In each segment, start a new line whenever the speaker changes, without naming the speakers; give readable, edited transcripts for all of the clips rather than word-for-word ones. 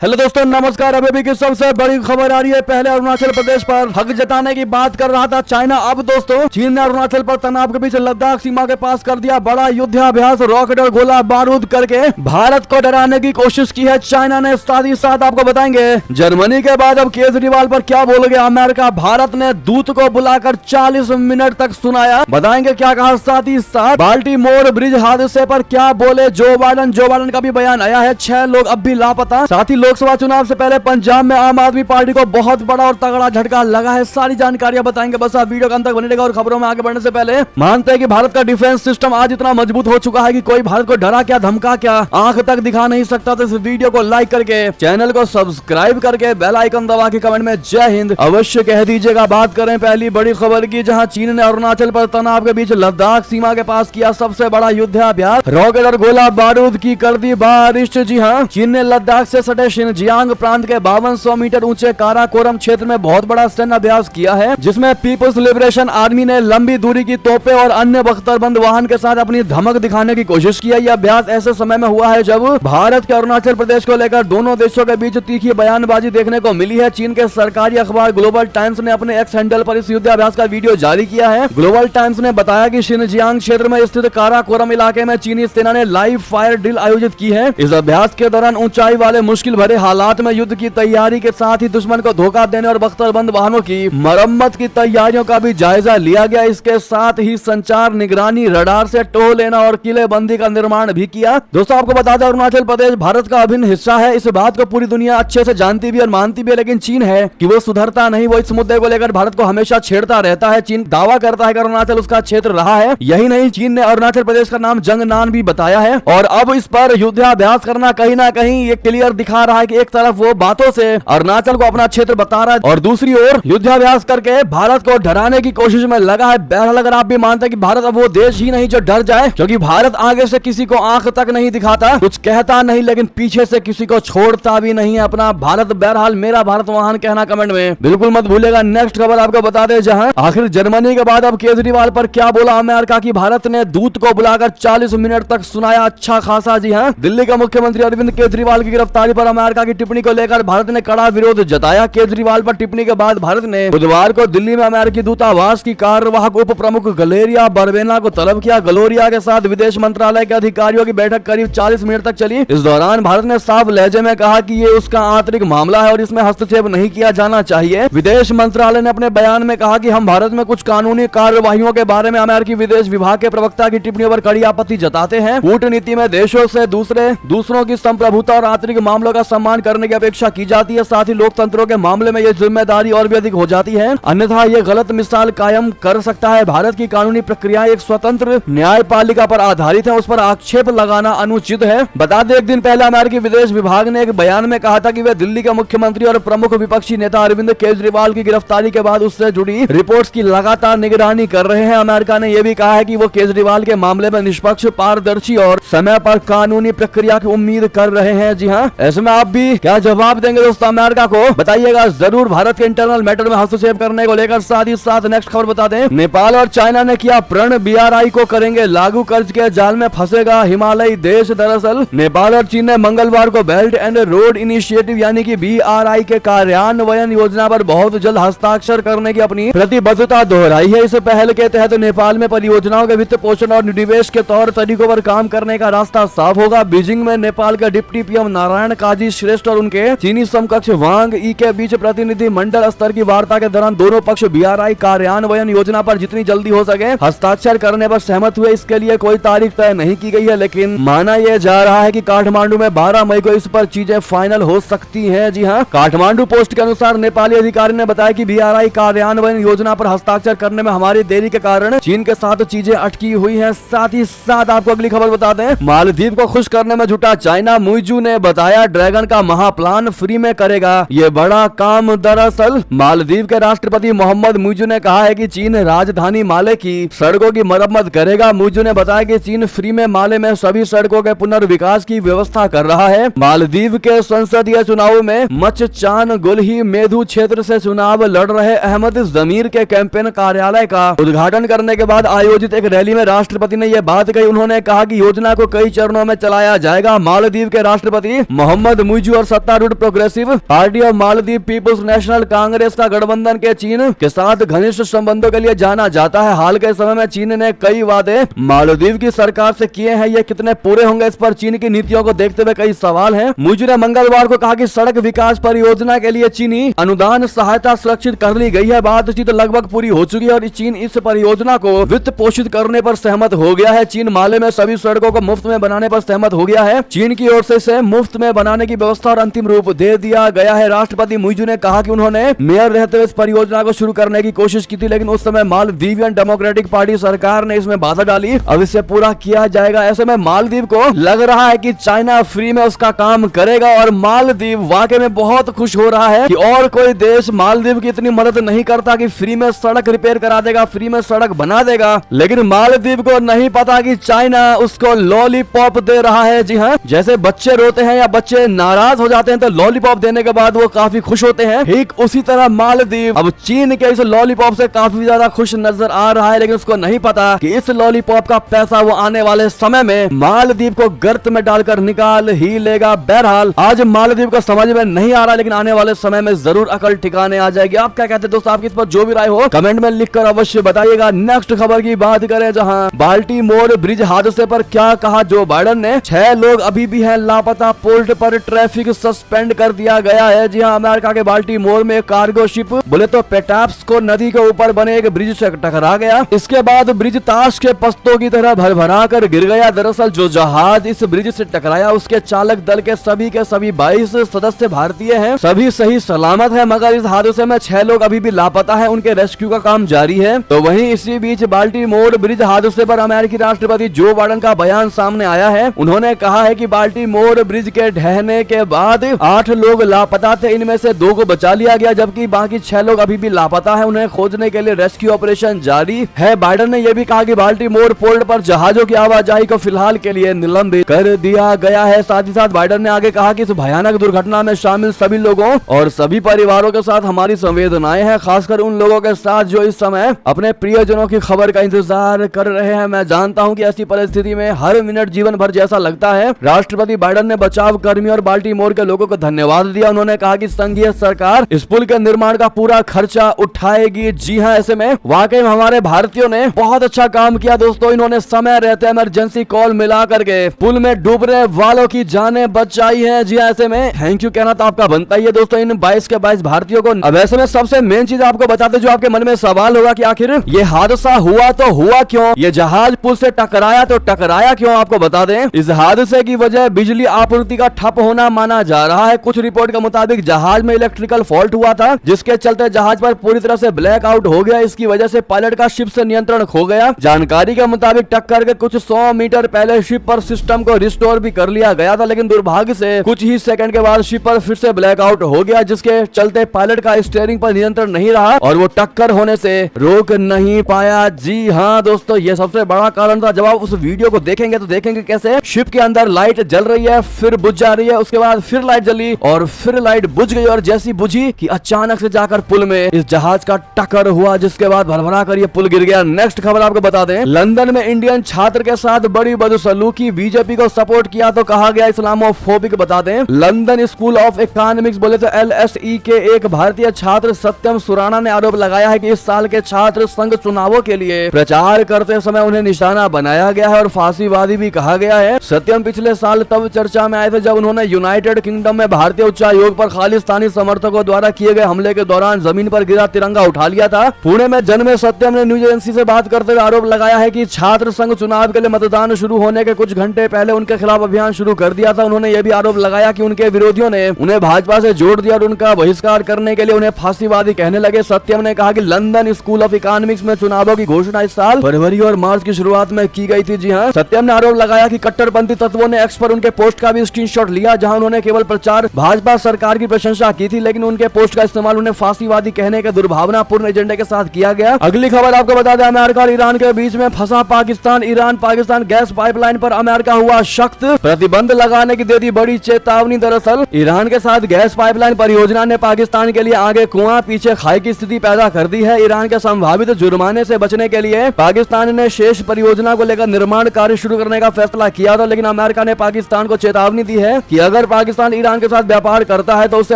Hello दोस्तों, नमस्कार। अभी की सबसे बड़ी खबर आ रही है। पहले अरुणाचल प्रदेश पर हक जताने की बात कर रहा था चाइना। अब दोस्तों चीन ने अरुणाचल पर तनाव के बीच लद्दाख सीमा के पास कर दिया बड़ा युद्धाभ्यास। रॉकेट और गोला बारूद करके भारत को डराने की कोशिश की है चाइना ने। साथ ही साथ आपको बताएंगे जर्मनी के बाद अब केजरीवाल पर क्या बोल गया अमेरिका। भारत ने दूत को बुलाकर 40 मिनट तक सुनाया, बताएंगे क्या कहा। साथ ही साथ बाल्टीमोर ब्रिज हादसे पर क्या बोले जो बाइडन का भी बयान आया है। 6 लोग अब भी लापता। साथ ही लोकसभा चुनाव से पहले पंजाब में आम आदमी पार्टी को बहुत बड़ा और तगड़ा झटका लगा है। सारी जानकारियां बताएंगे, बस आप वीडियो के अंत तक बने रहेगा। और खबरों में आगे बढ़ने से पहले मानते हैं कि भारत का डिफेंस सिस्टम आज इतना मजबूत हो चुका है कि कोई भारत को डरा क्या धमका क्या आंख तक दिखा नहीं सकता। तो इस वीडियो को लाइक करके चैनल को सब्सक्राइब करके बेल आइकन दबा के कमेंट में जय हिंद अवश्य कह दीजिएगा। बात करें पहली बड़ी खबर की, जहां चीन ने अरुणाचल पर तनाव के बीच लद्दाख सीमा के पास किया सबसे बड़ा युद्धाभ्यास। रॉकेट और गोला बारूद की कर दी बारिश। जी हाँ, चीन ने लद्दाख से सटे शिनजियांग प्रांत के 5200 मीटर ऊंचे काराकोरम क्षेत्र में बहुत बड़ा सैन्य अभ्यास किया है, जिसमें पीपुल्स लिबरेशन आर्मी ने लंबी दूरी की तोपें और अन्य बख्तरबंद वाहन के साथ अपनी धमक दिखाने की कोशिश की है। यह अभ्यास ऐसे समय में हुआ है जब भारत के अरुणाचल प्रदेश को लेकर दोनों देशों के बीच तीखी बयानबाजी देखने को मिली है। चीन के सरकारी अखबार ग्लोबल टाइम्स ने अपने एक्स हैंडल पर इस युद्धाभ्यास का वीडियो जारी किया है। ग्लोबल टाइम्स ने बताया कि शिनजियांग क्षेत्र में स्थित काराकोरम इलाके में चीनी सेना ने लाइव फायर ड्रिल आयोजित की है। इस अभ्यास के दौरान ऊंचाई वाले मुश्किल भरे हालात में युद्ध की तैयारी के साथ ही दुश्मन को धोखा देने और बख्तरबंद वाहनों की मरम्मत की तैयारियों का भी जायजा लिया गया। इसके साथ ही संचार, निगरानी, रडार से टोह लेना और किलेबंदी का निर्माण भी किया। दोस्तों आपको बता दें, अरुणाचल प्रदेश भारत का अभिन्न हिस्सा है। इस बात को पूरी दुनिया अच्छे से जानती भी और मानती भी है, लेकिन चीन है कि वो सुधरता नहीं। वो इस मुद्दे को लेकर भारत को हमेशा छेड़ता रहता है। चीन दावा करता है कि अरुणाचल उसका क्षेत्र रहा है। यही नहीं, चीन ने अरुणाचल प्रदेश का नाम जंगनान भी बताया है। और अब इस पर युद्धाभ्यास करना कहीं ना कहीं ये क्लियर दिखा रहा है कि एक तरफ वो बातों से अरुणाचल को अपना क्षेत्र बता रहा है और दूसरी ओर युद्धाभ्यास करके भारत को डराने की कोशिश में लगा है। बहरहाल अगर आप भी मानते हैं कि भारत अब वो देश ही नहीं जो डर जाए, क्योंकि भारत आगे से किसी को आंख तक नहीं दिखाता, कुछ कहता नहीं, लेकिन पीछे से किसी को छोड़ता भी नहीं है अपना भारत। बहरहाल मेरा भारत महान कहना कमेंट में बिल्कुल मत भूलेगा। नेक्स्ट खबर आपको बता दे, जहां आखिर जर्मनी के बाद अब केजरीवाल पर क्या बोला अमेरिका की। भारत ने दूत को बुलाकर 40 मिनट तक सुनाया अच्छा खासा। जी हाँ, दिल्ली के मुख्यमंत्री अरविंद केजरीवाल की गिरफ्तारी पर अमेरिका की टिप्पणी को लेकर भारत ने कड़ा विरोध जताया। केजरीवाल पर टिप्पणी के बाद भारत ने बुधवार को दिल्ली में अमेरिकी दूतावास की कार्यवाहक उप प्रमुख गलेरिया बर्बेना को तलब किया। गलोरिया के साथ विदेश मंत्रालय के अधिकारियों की बैठक करीब 40 मिनट तक चली। इस दौरान भारत ने साफ लहजे में कहा कि ये उसका आंतरिक मामला है और इसमें हस्तक्षेप नहीं किया जाना चाहिए। विदेश मंत्रालय ने अपने बयान में कहा कि हम भारत में कुछ कानूनी कार्यवाहियों के बारे में अमेरिकी विदेश विभाग के प्रवक्ता की टिप्पणियों पर कड़ी आपत्ति जताते हैं। कूटनीति में देशों से दूसरों की संप्रभुता और आंतरिक मामलों का सम्मान करने की अपेक्षा की जाती है। साथ ही लोकतंत्रों के मामले में यह जिम्मेदारी और भी अधिक हो जाती है, अन्यथा ये गलत मिसाल कायम कर सकता है। भारत की कानूनी प्रक्रिया एक स्वतंत्र न्यायपालिका पर आधारित है, उस पर आक्षेप लगाना अनुचित है। बता दें, एक दिन पहले अमेरिकी विदेश विभाग ने एक बयान में कहा था कि वे दिल्ली के मुख्यमंत्री और प्रमुख विपक्षी नेता अरविंद केजरीवाल की गिरफ्तारी के बाद उससे जुड़ी रिपोर्ट्स की लगातार निगरानी कर रहे हैं। अमेरिका ने यह भी कहा है कि वो केजरीवाल के मामले में निष्पक्ष, पारदर्शी और समय पर कानूनी प्रक्रिया की उम्मीद कर रहे हैं। जी हाँ, ऐसे में आप भी क्या जवाब देंगे दोस्तों अमेरिका को, बताइएगा जरूर। भारत के इंटरनल मैटर में हस्तक्षेप करने को लेकर साथ ही साथ नेक्स्ट खबर बता दें, नेपाल और चाइना ने किया प्रण, BRI को करेंगे लागू, कर्ज के जाल में फंसेगा हिमालयी देश। दरअसल नेपाल और चीन ने मंगलवार को बेल्ट एंड रोड इनिशिएटिव यानी कि BRI के कार्यान्वयन योजना पर बहुत जल्द हस्ताक्षर करने की अपनी प्रतिबद्धता दोहराई है। इस पहल के तहत नेपाल में परियोजनाओं के वित्त पोषण और निवेश के तौर तरीकों पर काम करने का रास्ता साफ होगा। बीजिंग में नेपाल के डिप्टी PM नारायण काजी श्रेष्ठ और उनके चीनी समकक्ष वांग ई के बीच प्रतिनिधि मंडल स्तर की वार्ता के दौरान दोनों पक्ष BRI कार्यान्वयन योजना पर जितनी जल्दी हो सके हस्ताक्षर करने पर सहमत हुए। इसके लिए कोई तारीख तय नहीं की गई है, लेकिन माना यह जा रहा है कि काठमांडू में 12 मई को इस पर चीजें फाइनल हो सकती हैं। जी हाँ, काठमांडू पोस्ट के अनुसार नेपाली अधिकारी ने बताया कि BRI कार्यान्वयन योजना पर हस्ताक्षर करने में हमारी देरी के कारण चीन के साथ चीजें अटकी हुई है। साथ ही साथ आपको अगली खबर बता दें, मालदीव को खुश करने में जुटा चाइना। मुइजू ने बताया ड्रैगन का महाप्लान फ्री में करेगा ये बड़ा काम। दरअसल मालदीव के राष्ट्रपति मोहम्मद मुइजू ने कहा है कि चीन राजधानी माले की सड़कों की मरम्मत करेगा। मुइजू ने बताया कि चीन फ्री में माले में सभी सड़कों के पुनर्विकास की व्यवस्था कर रहा है। मालदीव के संसदीय चुनाव में मचचान गुलही मेधु क्षेत्र से चुनाव लड़ रहे अहमद जमीर के कैंपेन कार्यालय का उद्घाटन करने के बाद आयोजित एक रैली में राष्ट्रपति ने यह बात कही। उन्होंने कहा कि योजना को कई चरणों में चलाया जाएगा। मालदीव के राष्ट्रपति मोहम्मद मुइजू और सत्तारूढ़ progressive party of Maldives people's national congress का गठबंधन के चीन के साथ घनिष्ठ संबंधों के लिए जाना जाता है। हाल के समय में चीन ने कई वादे मालदीव की सरकार से किए हैं, ये कितने पूरे होंगे, इस पर चीन की नीतियों को देखते हुए कई सवाल हैं। मुइजू ने मंगलवार को कहा कि सड़क विकास परियोजना के लिए चीनी अनुदान सहायता सुरक्षित कर ली गई है। बातचीत लगभग पूरी हो चुकी है और चीन इस परियोजना को वित्त पोषित करने पर सहमत हो गया है। चीन माले में सभी सड़कों को मुफ्त में बनाने पर सहमत हो गया है। चीन की ओर से इसे मुफ्त में बनाने की व्यवस्था और अंतिम रूप दे दिया गया है। राष्ट्रपति मुइजू ने कहा कि उन्होंने मेयर रहते हुए इस परियोजना को शुरू करने की कोशिश की थी, लेकिन उस समय मालदीवियन डेमोक्रेटिक पार्टी सरकार ने इसमें बाधा डाली। अब इसे पूरा किया जाएगा। ऐसे में मालदीव को लग रहा है कि चाइना फ्री में उसका काम करेगा और मालदीव वाकई में बहुत खुश हो रहा है कि और कोई देश मालदीव की इतनी मदद नहीं करता कि फ्री में सड़क रिपेयर करा देगा, फ्री में सड़क बना देगा। लेकिन मालदीव को नहीं पता कि चाइना उसको लॉलीपॉप दे रहा है। जी हाँ, जैसे बच्चे रोते हैं या बच्चे नाराज हो जाते हैं तो लॉलीपॉप देने के बाद वो काफी खुश होते हैं, ठीक उसी तरह मालदीव अब चीन के इस लॉलीपॉप से काफी ज्यादा खुश नजर आ रहा है। लेकिन उसको नहीं पता कि इस लॉलीपॉप का पैसा वो आने वाले समय में मालदीव को गर्त में डालकर निकाल ही लेगा। बहरहाल आज मालदीव को समझ में नहीं आ रहा, लेकिन आने वाले समय में जरूर अकल ठिकाने आ जाएगी। आप क्या कहते हैं दोस्तों? आपकी इस पर जो भी राय हो कमेंट में लिखकर अवश्य बताइएगा। नेक्स्ट खबर की बात करें, जहां बाल्टीमोर ब्रिज हादसे पर क्या कहा जो बाइडन ने, 6 लोग अभी भी हैं लापता, पोर्ट पर ट्रैफिक सस्पेंड कर दिया गया है। जी हां, अमेरिका के बाल्टीमोर में कार्गो शिप बोले तो पेटाप्स को नदी के ऊपर बने एक ब्रिज से टकरा गया। इसके बाद ब्रिज ताश के पत्तों की तरह भरभरा कर गिर गया। दरअसल जो जहाज इस ब्रिज से टकराया उसके चालक दल के सभी 22 सदस्य भारतीय हैं, सभी सही सलामत है, मगर इस हादसे में 6 लोग अभी भी लापता है, उनके रेस्क्यू का काम जारी है। तो वहीं इसी बीच बाल्टीमोर ब्रिज हादसे पर अमेरिकी राष्ट्रपति जो बाइडन का बयान सामने आया है। उन्होंने कहा है कि बाल्टीमोर ब्रिज के ढहने के बाद 8 लोग लापता थे, इनमें से 2 को बचा लिया गया, जबकि बाकी 6 लोग अभी भी लापता है, उन्हें खोजने के लिए रेस्क्यू ऑपरेशन जारी है। बाइडन ने यह भी कहा कि बाल्टीमोर पोर्ट पर जहाजों की आवाजाही को फिलहाल के लिए निलंबित कर दिया गया है। साथ ही साथ बाइडन ने आगे कहा कि इस भयानक दुर्घटना में शामिल सभी लोगों और सभी परिवारों के साथ हमारी संवेदनाएं हैं, खासकर उन लोगों के साथ जो इस समय अपने प्रियजनों की खबर का इंतजार कर रहे हैं। मैं जानता हूं कि ऐसी परिस्थिति में हर मिनट जीवन भर जैसा लगता है। राष्ट्रपति बाइडन ने बचाव कर्मियों और बाल्टीमोर के लोगों को धन्यवाद दिया। उन्होंने कहा कि संघीय सरकार इस पुल के निर्माण का पूरा खर्चा उठाएगी। जी हां, ऐसे में वाकई में हमारे भारतीयों ने बहुत अच्छा काम किया दोस्तों। इन्होंने समय रहते इमरजेंसी कॉल मिला करके पुल में डूबने वालों की जानें बचाई है। जी ऐसे में थैंक यू कहना तो आपका बनता ही है दोस्तों इन 22 के 22 भारतीयों को। अब ऐसे में सबसे मेन चीज आपको बताते जो आपके मन में सवाल होगा कि आखिर ये हादसा हुआ तो हुआ क्यों, ये जहाज पुल से टकराया तो टकराया क्यों, आपको बता दें इस हादसे की वजह बिजली आपूर्ति का ठप होना माना जा रहा है। कुछ रिपोर्ट के मुताबिक जहाज में इलेक्ट्रिकल फॉल्ट हुआ था, जिसके चलते जहाज पर पूरी तरह से ब्लैक आउट हो गया। इसकी वजह से पायलट का शिप से नियंत्रण खो गया। जानकारी के मुताबिक टक्कर के कुछ 100 मीटर पहले शिप पर सिस्टम को रिस्टोर भी कर लिया गया था, लेकिन दुर्भाग्य से कुछ ही सेकंड के बाद शिप पर फिर से ब्लैकआउट हो गया, जिसके चलते पायलट का स्टीयरिंग पर नियंत्रण नहीं रहा और वो टक्कर होने से रोक नहीं पाया। जी हाँ दोस्तों, ये सबसे बड़ा कारण था। जब आप उस वीडियो को देखेंगे तो देखेंगे कैसे शिप के अंदर लाइट जल रही है, फिर बुझ जा रही है, उसके बाद फिर लाइट जली और फिर लाइट बुझ गई और जैसी बुझी कि अचानक से जाकर पुल में इस जहाज का टक्कर हुआ, जिसके बाद भरभरा कर ये पुल गिर गया। नेक्स्ट खबर आपको बता दें, लंदन में इंडियन छात्र के साथ बड़ी बदसलूकी, बीजेपी को सपोर्ट किया तो कहा गया इस्लामोफोबिक। बता दें, लंदन स्कूल ऑफ इकोनॉमिक्स बोले तो LSE के एक भारतीय छात्र सत्यम सुराना ने आरोप लगाया है कि इस साल के छात्र संघ चुनावों के लिए प्रचार करते समय उन्हें निशाना बनाया गया है और फांसीवादी भी कहा गया है। सत्यम पिछले साल तब चर्चा में आए थे जब उन्होंने यूनाइटेड किंगडम में भारतीय उच्चायोग पर खालिस्तानी समर्थकों द्वारा किए गए हमले के दौरान जमीन पर गिरा तिरंगा उठा लिया था। पुणे में जन्मे सत्यम ने न्यूज एजेंसी से बात करते हुए आरोप लगाया है कि छात्र संघ चुनाव के लिए मतदान शुरू होने के कुछ घंटे पहले उनके खिलाफ अभियान शुरू कर दिया था। उन्होंने यह भी आरोप लगाया कि उनके विरोधियों ने उन्हें भाजपा से जोड़ दिया और उनका बहिष्कार करने के लिए उन्हें फांसीवादी कहने लगे। सत्यम ने कहा कि लंदन स्कूल ऑफ इकोनॉमिक्स में चुनावों की घोषणा इस साल फरवरी और मार्च की शुरुआत में की गई थी। जी हाँ, सत्यम ने आरोप लगाया कि कट्टरपंथी तत्वों ने एक्स पर उनके पोस्ट का भी स्क्रीनशॉट लिया, जहां उन्होंने केवल प्रचार भाजपा सरकार की प्रशंसा की थी, लेकिन उनके पोस्ट का इस्तेमाल उन्हें फांसीवादी कहने के दुर्भावनापूर्ण एजेंडे के साथ किया गया। अगली खबर आपको बता दें, अमेरिका और ईरान के बीच में फंसा Pakistan. Iran Pakistan gas pipeline पर अमेरिका हुआ सख्त, प्रतिबंध लगाने की दे दी बड़ी चेतावनी। दरअसल ईरान के साथ गैस पाइपलाइन परियोजना ने पाकिस्तान के लिए आगे कुआं पीछे खाई की स्थिति पैदा कर दी है। ईरान के संभावित जुर्माने से बचने के लिए पाकिस्तान ने शेष परियोजना को लेकर निर्माण कार्य शुरू करने का फैसला किया था, लेकिन अमेरिका ने पाकिस्तान को चेतावनी दी है कि अगर पाकिस्तान ईरान के साथ व्यापार करता है तो उसे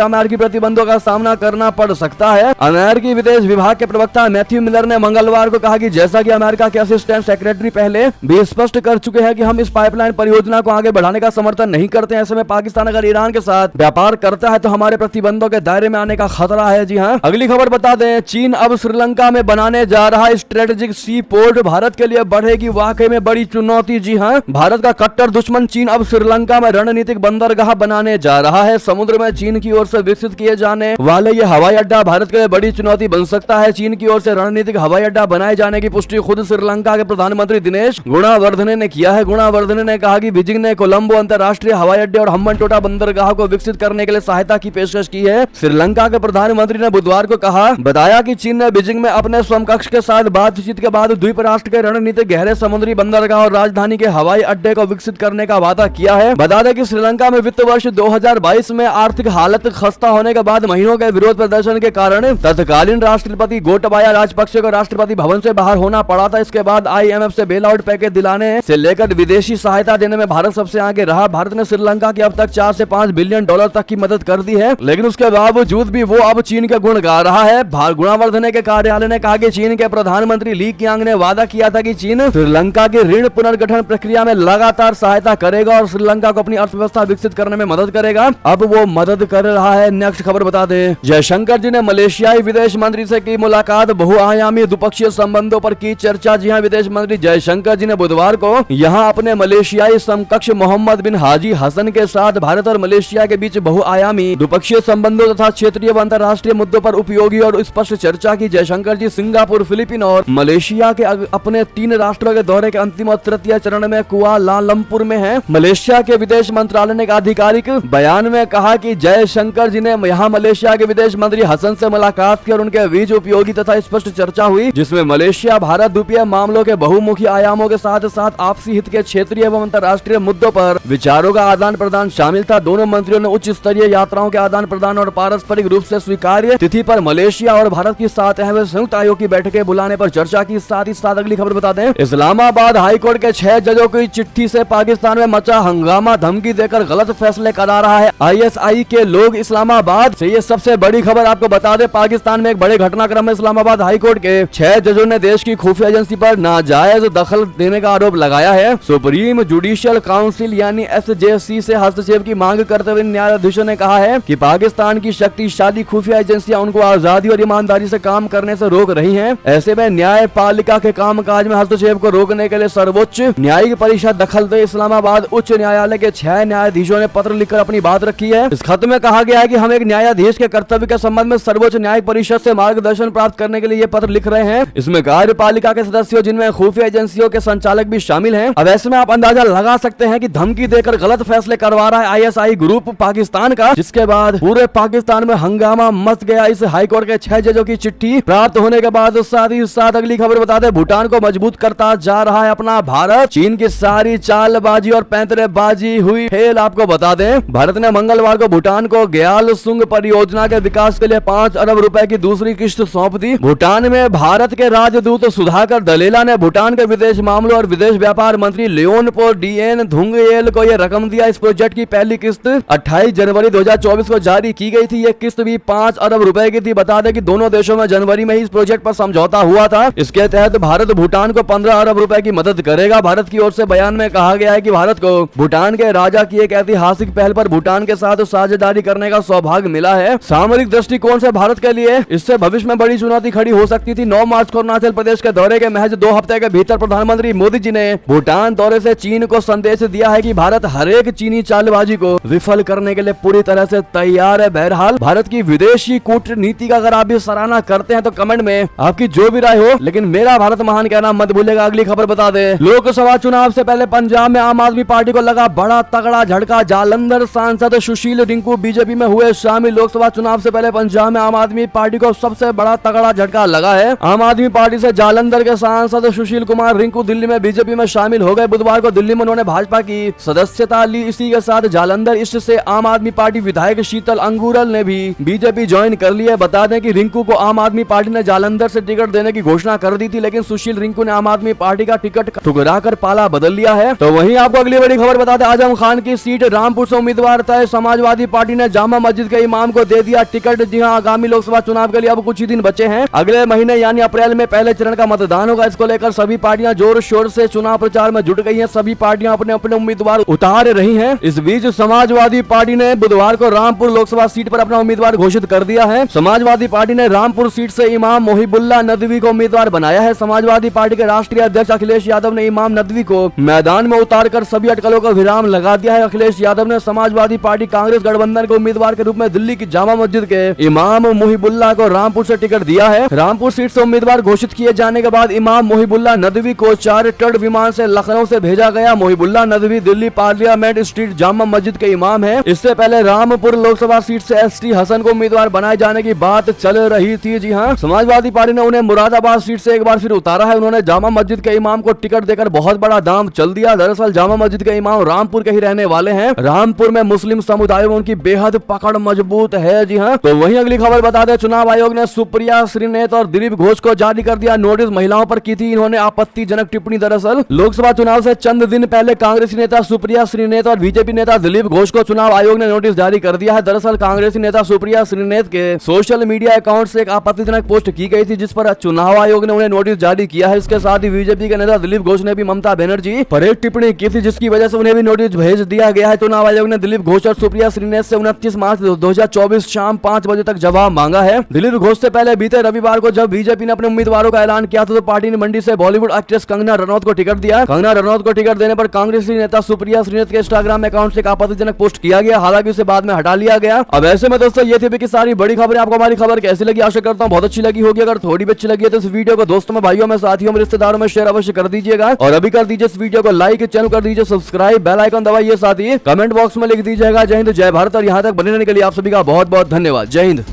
अमेरिकी प्रतिबंधों का सामना करना पड़ सकता है। अमेरिकी विदेश विभाग के प्रवक्ता मैथ्यू मिलर ने मंगलवार को कहा कि जैसा कि अमेरिका के असिस्टेंट सेक्रेटरी पहले भी स्पष्ट कर चुके हैं कि हम इस पाइपलाइन परियोजना को आगे बढ़ाने का समर्थन नहीं करते हैं। ऐसे में पाकिस्तान अगर ईरान के साथ व्यापार करता है तो हमारे प्रतिबंधों के दायरे में आने का खतरा है। जी हाँ, अगली खबर बता दें, चीन अब श्रीलंका में बनाने जा रहा स्ट्रेटेजिक सी पोर्ट भारत के लिए बढ़ेगी वाकई में बड़ी चुनौती। जी हाँ, भारत का कट्टर दुश्मन चीन अब श्रीलंका में रणनीतिक बंदरगाह बनाने जा रहा है। समुद्र में चीन की ओर से विकसित किए जाने वाले ये हवाई अड्डा भारत के लिए बड़ी चुनौती बन सकता है। चीन की ओर से रणनीतिक हवाई अड्डा बनाए जाने की पुष्टि खुद श्रीलंका के प्रधानमंत्री दिनेश गुणावर्धने ने किया है। गुणावर्धने ने कहा कि बीजिंग ने कोलंबो अंतरराष्ट्रीय हवाई अड्डे और हम्बनटोटा बंदरगाह को विकसित करने के लिए सहायता की पेशकश की है। श्रीलंका के प्रधानमंत्री ने बुधवार को बताया कि चीन ने बीजिंग में अपने समकक्ष के साथ बातचीत के बाद द्वीप राष्ट्र के रणनीतिक गहरे समुद्री बंदरगाह और राजधानी के हवाई अड्डे को विकसित करने का वादा किया है। बता दें कि श्रीलंका में वित्त वर्ष 2022 में आर्थिक हालत खस्ता होने के बाद महीनों के विरोध प्रदर्शन के कारण तत्कालीन राष्ट्रपति गोटबाया राजपक्षे को राष्ट्रपति भवन से बाहर होना पड़ा था। इसके बाद IMF से बेल आउट पैकेज दिलाने से लेकर विदेशी सहायता देने में भारत सबसे आगे रहा। भारत ने श्रीलंका की अब तक 4 से 5 बिलियन डॉलर तक की मदद कर दी है, लेकिन उसके बावजूद भी वो अब चीन के गुण गा रहा है। गुणावर्धने के कार्यालय ने कहा कि चीन के प्रधानमंत्री ली कियांग ने वादा किया था कि चीन श्रीलंका की ऋण पुनर्गठन प्रक्रिया में लगातार सहायता करेगा और श्रीलंका को अपनी अर्थव्यवस्था विकसित करने में मदद करेगा। अब वो मदद कर रहा है। नेक्स्ट खबर बता दें, जयशंकर जी ने मलेशियाई विदेश मंत्री से की मुलाकात, बहुआयामी द्विपक्षीय संबंधों पर की चर्चा। जी हां, विदेश मंत्री जयशंकर जी ने बुधवार को यहां अपने मलेशियाई समकक्ष मोहम्मद बिन हाजी हसन के साथ भारत और मलेशिया के बीच बहुआयामी द्विपक्षीय संबंधों तथा क्षेत्रीय व अंतर्राष्ट्रीय मुद्दों पर उपयोगी और स्पष्ट चर्चा की। जयशंकर जी सिंगापुर, फिलीपीन और मलेशिया के अपने 3 राष्ट्रों के दौरे के अंतिम और तृतीय चरण में कुआलालंपुर में हैं। मलेशिया के विदेश मंत्रालय ने एक आधिकारिक बयान में कहा कि जयशंकर जी ने यहां मलेशिया के विदेश मंत्री हसन से मुलाकात की और उनके बीच उपयोगी तथा स्पष्ट चर्चा हुई, जिसमें मलेशिया भारत द्वीपीय मामलों के बहुमुखी आयामों के साथ साथ आपसी हित के क्षेत्रीय एवं अंतर्राष्ट्रीय मुद्दों पर विचारों का आदान प्रदान शामिल था। दोनों मंत्रियों ने उच्च स्तरीय यात्राओं के आदान प्रदान और पारस्परिक रूप से स्वीकार्य तिथि पर मलेशिया और भारत की 7 अहम संयुक्त आयोग की बैठकें बुलाने पर चर्चा की। साथ ही साथ अगली खबर बता दें, इस्लामाबाद हाईकोर्ट के 6 जजों की चिट्ठी से पाकिस्तान में मचा हंगामा, धमकी देकर गलत फैसले करा रहा है ISI के लोग। इस्लामाबाद से ये सबसे बड़ी खबर आपको बता दें, पाकिस्तान में एक बड़े घटनाक्रम में इस्लामाबाद हाईकोर्ट के 6 जजों ने देश की खुफिया एजेंसी पर नाजायज दखल देने का आरोप लगाया है। सुप्रीम जुडिशियल काउंसिल यानी SJC से हस्तक्षेप की मांग करते हुए न्यायाधीशों ने कहा है कि पाकिस्तान की शक्तिशाली खुफिया एजेंसियां उनको आजादी और ईमानदारी से काम करने से रोक रही हैं। ऐसे में न्यायपालिका के कामकाज में हस्तक्षेप को रोकने के लिए सर्वोच्च न्यायिक परिषद दखल दे। इस्लामाबाद उच्च न्यायालय के 6 न्यायाधीशों ने पत्र लिखकर अपनी बात रखी है। इस खत में कहा गया है कि हम एक न्यायाधीश के कर्तव्य के संबंध में सर्वोच्च न्यायिक परिषद से मार्गदर्शन प्राप्त करने के लिए ये पत्र लिख रहे हैं। इसमें कार्यपालिका के सदस्यों, जिनमें खुफिया एजेंसियों के संचालक भी शामिल हैं। अब ऐसे में आप अंदाजा लगा सकते हैं कि धमकी देकर गलत फैसले करवा रहा है ISI ग्रुप पाकिस्तान का, जिसके बाद पूरे पाकिस्तान में हंगामा मच गया। इस हाईकोर्ट के 6 जजों की चिट्ठी प्राप्त होने के बाद साथ ही साथ अगली खबर बता दें, भूटान को मजबूत करता जा रहा है अपना भारत। चीन की सारी चालबाजी और पैंतरेबाजी हुई फेल। आपको बता दें, भारत ने मंगलवार को भूटान को ग्याल सुंग परियोजना के विकास के लिए 5 अरब रुपए की दूसरी किस्त सौंप दी। भूटान में भारत के राजदूत सुधाकर दलेला ने भूटान के विदेश मामलों और विदेश व्यापार मंत्री लियोनपो डीएन धुंगयेल को यह रकम दिया। इस प्रोजेक्ट की पहली किस्त 28 जनवरी 2024 को जारी की गई थी। यह किस्त भी 5 अरब रुपए की थी। बता दें कि दोनों देशों में जनवरी में ही इस प्रोजेक्ट पर समझौता हुआ था। इसके तहत भारत भूटान को 15 अरब रुपए की मदद करेगा। भारत की ओर से बयान में कहा गया है कि भारत को भूटान के राजा की एक ऐतिहासिक पहल पर भूटान के साथ साझेदारी करने का सौभाग्य मिला है। सामरिक दृष्टिकोण से भारत के लिए इससे भविष्य में बड़ी चुनौती खड़ी हो सकती थी। 9 मार्च को अरुणाचल प्रदेश के दौरे के महज 2 हफ्ते के भीतर प्रधानमंत्री मोदी जी ने भूटान दौरे से चीन को संदेश दिया है कि भारत हर एक चीनी चालबाजी को विफल करने के लिए पूरी तरह से तैयार है। बहरहाल भारत की विदेशी कूटनीति का अगर आप भी सराहना करते हैं तो कमेंट में आपकी जो भी राय हो, लेकिन मेरा भारत महान कहना मत भूलिएगा। अगली खबर बता दे, लोकसभा चुनाव से पहले पंजाब में आम आदमी पार्टी को लगा बड़ा तगड़ा झटका। जालंधर सांसद सुशील रिंकू बीजेपी में हुए शामिल। लोकसभा चुनाव से पहले पंजाब में आम आदमी पार्टी को सबसे बड़ा तगड़ा झटका लगा है। आम आदमी पार्टी से जालंधर के सांसद सुशील कुमार रिंकू दिल्ली में बीजेपी में शामिल हो गए। बुधवार को दिल्ली में उन्होंने भाजपा की सदस्यता ली। इसी के साथ जालंधर ईस्ट से आम आदमी पार्टी विधायक शीतल अंगूरल ने भी बीजेपी ज्वाइन कर ली है। बता दें कि रिंकू को आम आदमी पार्टी ने जालंधर से टिकट देने की घोषणा कर दी थी, लेकिन सुशील रिंकू ने आम आदमी पार्टी का टिकट ठुकरा कर पाला बदल लिया है। तो वहीं आपको अगली बड़ी खबर बता दें, आजम खान की सीट रामपुर से उम्मीदवार तय। समाजवादी पार्टी ने जामा मस्जिद के इमाम को दे दिया टिकट। जी हां, आगामी लोकसभा चुनाव के लिए अब कुछ ही दिन बचे हैं। अगले महीने यानी अप्रैल में पहले चरण का मतदान होगा। इसको लेकर सभी पार्टियां जोर शोर से चुनाव प्रचार में जुट गई हैं। सभी पार्टियां अपने अपने उम्मीदवार उतार रही हैं। इस बीच समाजवादी पार्टी ने बुधवार को रामपुर लोकसभा सीट पर अपना उम्मीदवार घोषित कर दिया है। समाजवादी पार्टी ने रामपुर सीट से इमाम मोहिबुल्लाह नदवी को उम्मीदवार बनाया है। समाजवादी पार्टी के राष्ट्रीय अध्यक्ष अखिलेश यादव ने इमाम नदवी को मैदान में उतारकर सभी अटकलों का विराम लगा दिया है। अखिलेश यादव ने समाजवादी पार्टी कांग्रेस गठबंधन को उम्मीदवार के रूप में दिल्ली की जामा मस्जिद के इमाम मोहिबुल्लाह को रामपुर से टिकट दिया है। रामपुर सीट से उम्मीदवार घोषित किए जाने के बाद इमाम मोहिबुल्लाह नदवी को चार्टर्ड विमान से लखनऊ से भेजा गया। मोहिबुल्लाह नदवी दिल्ली पार्लियामेंट स्ट्रीट जामा मस्जिद के इमाम है। इससे पहले रामपुर लोकसभा सीट से एसटी हसन को उम्मीदवार बनाए जाने की बात चल रही थी। जी हां, समाजवादी पार्टी ने उन्हें मुरादाबाद सीट से एक बार फिर उतारा है। उन्होंने जामा मस्जिद के इमाम को टिकट देकर बहुत बड़ा दाम चल दिया। दरअसल जामा मस्जिद के इमाम रामपुर के ही रहने वाले हैं। रामपुर में मुस्लिम समुदाय में उनकी बेहद पकड़ मजबूत है। जी हां, तो वहीं अगली खबर बता दें, चुनाव आयोग ने सुप्रिया श्रीनेत और दिलीप घोष को जारी कर दिया नोटिस। महिलाओं पर की थी इन्होंने आपत्तिजनक टिप्पणी। दरअसल लोकसभा चुनाव से चंद दिन पहले कांग्रेसी नेता सुप्रिया श्रीनेत और बीजेपी नेता दिलीप घोष को चुनाव आयोग ने नोटिस जारी कर दिया है। दरअसल कांग्रेसी नेता सुप्रिया श्रीनेत के सोशल मीडिया अकाउंट से एक आपत्तिजनक पोस्ट की गई थी, जिस पर चुनाव आयोग ने उन्हें नोटिस जारी किया है। इसके साथ ही बीजेपी के नेता दिलीप घोष ने भी ममता बनर्जी पर एक टिप्पणी की थी, जिसकी वजह से उन्हें भी नोटिस भेज दिया गया है। चुनाव आयोग ने दिलीप घोष और सुप्रिया श्रीनेत से 29 मार्च 2024 शाम 5 बजे तक जवाब मांगा है। दिलीप घोष से पहले बीते रविवार को जब बीजेपी ने अपने उम्मीदवारों का ऐलान किया था, तो पार्टी ने मंडी से बॉलीवुड एक्ट्रेस कंगना रनौत को टिकट दिया। कंगना रनौत को टिकट देने पर कांग्रेसी नेता सुप्रिया श्रीनेत के इंस्टाग्राम अकाउंट से एक आपत्तिजनक पोस्ट किया गया। हालांकि उसे बाद में हटा लिया गया। अब ऐसे में दोस्तों ये थी कि सारी बड़ी खबरें। आपको हमारी खबर कैसी लगी? आशा करता हूं बहुत अच्छी लगी होगी। अगर थोड़ी भी अच्छी लगी है तो इस वीडियो को दोस्तों में, भाइयों में, साथियों में, रिश्तेदारों में शेयर अवश्य कर दीजिएगा। और अभी कर दीजिए इस वीडियो को लाइक, चैनल कर दीजिए सब्सक्राइब, बेल आइकन दबाइए, साथ ही कमेंट बॉक्स में लिख दीजिएगा जय हिंद जय भारत। और यहाँ तक बने रहने के लिए आप सभी का बहुत बहुत धन्यवाद। जय हिंद।